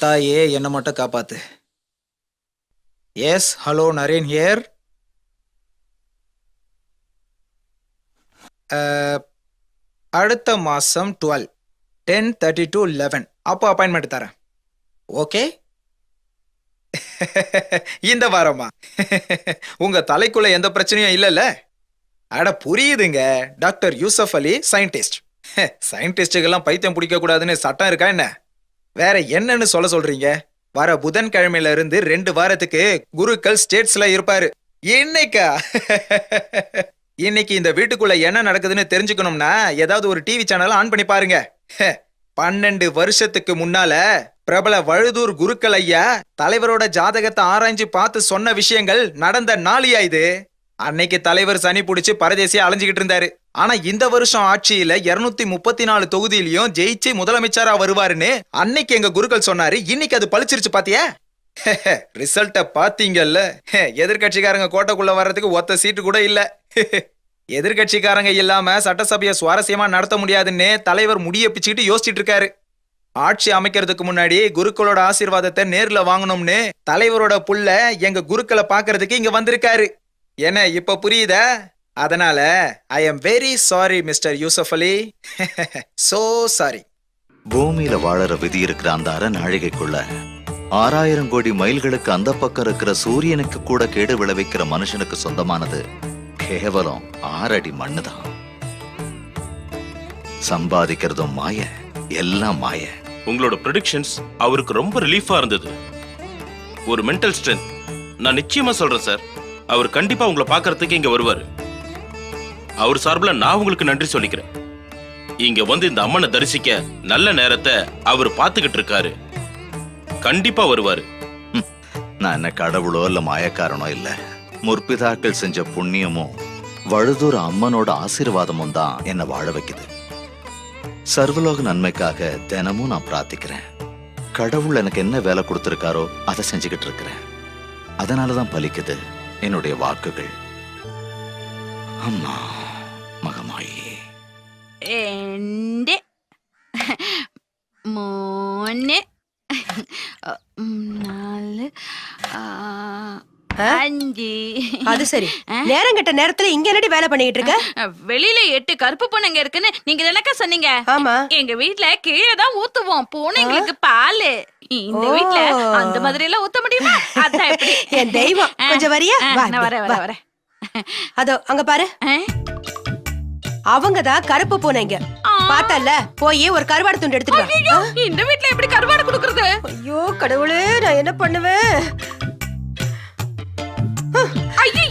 தாயே என்ன மட்டும் காப்பாத்து. Yes, hello, Naren here. அடுத்த மாசம் 12 10:30 to 11 அப்போ அப்பாயின்மெண்ட் தரேன். ஓகே. இந்த வாரமா? உங்க தலைக்குள்ள எந்த பிரச்சனையும் இல்லைல்ல? அட புரியுதுங்க. டாக்டர் யூசப் அலி சயின்டிஸ்ட். சயின்டிஸ்டுக்கெல்லாம் பைத்தியம் பிடிக்க கூடாதுன்னு சட்டம் இருக்கா என்ன? வேற என்னன்னு சொல்றீங்க? வர புதன்கிழமையில இருந்து 2 வாரத்துக்கு குருக்கள் ஸ்டேட்ஸ்ல இருப்பாரு. இன்னைக்கா? இன்னைக்கு இந்த வீட்டுக்குள்ள என்ன நடக்குதுன்னு தெரிஞ்சுக்கணும்னா ஏதாவது ஒரு டிவி சேனல் ஆன் பண்ணி பாருங்க. 12 வருஷத்துக்கு முன்னால பிரபல வழுதூர் குருக்கள் ஐயா தலைவரோட ஜாதகத்தை ஆராய்ஞ்சு பார்த்து சொன்ன விஷயங்கள் நடந்த நாளியா இது. அன்னைக்கு தலைவர் சனி புடிச்சு பரதேசியா அலைஞ்சுகிட்டு இருந்தாரு. ஆனா இந்த வருஷம் ஆட்சியில 234 தொகுதியிலையும் ஜெயிச்சு முதலமைச்சரா வருவாருன்னு அன்னைக்கு எங்க குருக்கள் சொன்னாரு. இன்னைக்கு அது பளிச்சிருச்சு பாத்தியா? ரிசல்ட்ட பாத்தீங்கல்ல. எதிர்கட்சிக்காரங்க கோட்டைக்குள்ள வர்றதுக்கு ஒத்த சீட்டு கூட இல்ல. எதிர்கட்சிக்காரங்க இல்லாம சட்டசபையை சுவாரஸ்யமா நடத்த முடியாதுன்னு தலைவர் முடிய பிச்சுக்கிட்டு யோசிச்சுட்டு இருக்காரு. ஆட்சி அமைக்கிறதுக்கு முன்னாடி குருக்களோட ஆசீர்வாதத்தை நேர்ல வாங்கணும்னு தலைவரோட புள்ள எங்க குருக்களை பாக்குறதுக்கு இங்க வந்திருக்காரு. என்ன இப்ப புரியுதா? அதனால I am very sorry mister Yusuf Ali. So sorry. பூமியில வாழற விதி இருக்கிற அந்த அரை நாழிகைக்குள்ள 6000 கோடி மைல்களுக்கு அந்த பக்கம் இருக்கிற சூரியனுக்கு கூட கேடு விளைவிக்கிற மனுஷனுக்கு சொந்தமானது கேவலம் 6 அடி மண்ணுதான். சம்பாதிக்கிறதும் மாய, எல்லாம் மாய. உங்களோட ப்ரெடிக்ஷன்ஸ் அவருக்கு ரொம்ப ரிலீஃபா இருந்தது. ஒரு மென்டல் ஸ்ட்ரென்த். நான் நிச்சயமா சொல்றேன் சார், அவர் கண்டிப்பா உங்களை பார்க்கறதுக்கு இங்க வருவாரு. அவர் சார்பில் நான் உங்களுக்கு நன்றி சொல்லிக்கிறேன். இங்க வந்து இந்த அம்மனை தரிசிக்க நல்ல நேரத்தை அவர் பார்த்துக்கிட்டு இருக்காரு. கண்டிப்பா வருவாரு. நான் என்ன கடவுளோ இல்ல மாயக்காரனோ இல்ல. முற்பிதாக்கள் செஞ்ச புண்ணியமும் வழுதூர் அம்மனோட ஆசீர்வாதமும் தான் என்ன வாழ வைக்குது. சர்வலோக நன்மைக்காக தினமும் நான் பிரார்த்திக்கிறேன். கடவுள் எனக்கு என்ன வேலை கொடுத்திருக்காரோ அதை செஞ்சுக்கிட்டு இருக்கிறேன். அதனாலதான் பலிக்குது என்னுடைய வாக்குகள். அம்மா மகமாயி. 2 3 4 5. அது சரி, நேரம் கெட்ட நேரத்துல இங்க என்னடி வேலை பண்ணிட்டு இருக்க? வெளியில 8 கருப்பு பூனைங்க இருக்குன்னு நீங்க தானக்கா சொன்னீங்க? ஆமா. எங்க வீட்ல கீழே தான் ஊத்துவோம் பூனைங்களுக்கு பாலு. இந்த வீட்ல அந்த மாதிரி எல்லாம் ஊத்த முடியுமா? அதான் எப்படி? என் தெய்வம், கொஞ்சம் வரியா? நான் வரேன். அதோ அங்க பாரு, அவங்கதான் கருப்பு பூனைங்க. பார்த்தல, போய் ஒரு கருவாடு துண்டு எடுத்துட்டு வா. இந்த வீட்ல எப்படி கருவாடு குடுக்குறது? ஐயோ கடவுளே, நான் என்ன பண்ணுவேன்?